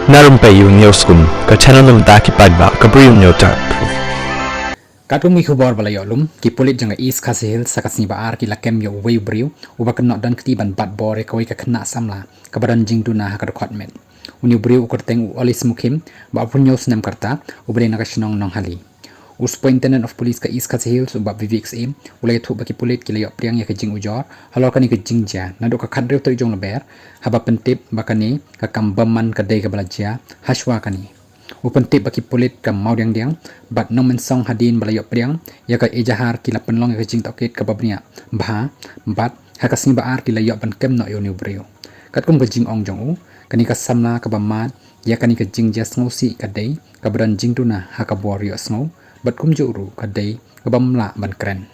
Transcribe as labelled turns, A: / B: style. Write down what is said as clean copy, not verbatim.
A: Na Rympei U Hynñiewtrep, channel nabynta ki paidbah, Bri U Hynñiewtrep.
B: Katung mi khubor balayolum ki pulit janga is Khasi hil sakasni baar ki lakem yo uwei briew ubak not dan ketiban batbor kawai ka kena samla kabaran jing duna dkhot men uni briew kyrteng olis mukim ba punyo Sngap karta ubale nakashnong nong hali Superintendent of Police ka is Khasi hil subab VVXA ulai thu baki pulit ki layo priang ya ka jing ujor halor kani ka jing ja nado ka khadrew ter jong leber haba pentip bakani ka kambaman ka dei ka balajia haswa kani Upentip baki pulit kam mau diang bat nomen song hadin balayok priang ya ka ejahar kila penlong ya jing tokit ka babnia bah bat hakasni baar kila yok ban kem no yo new briew kat kum ka jing ong jong u kani ka samla ka bamat ya kani ka jing jas ngosi ka dei ka bran jing duna ha ka bor yo sngo bat kum juru ka dei ka bamla ban kren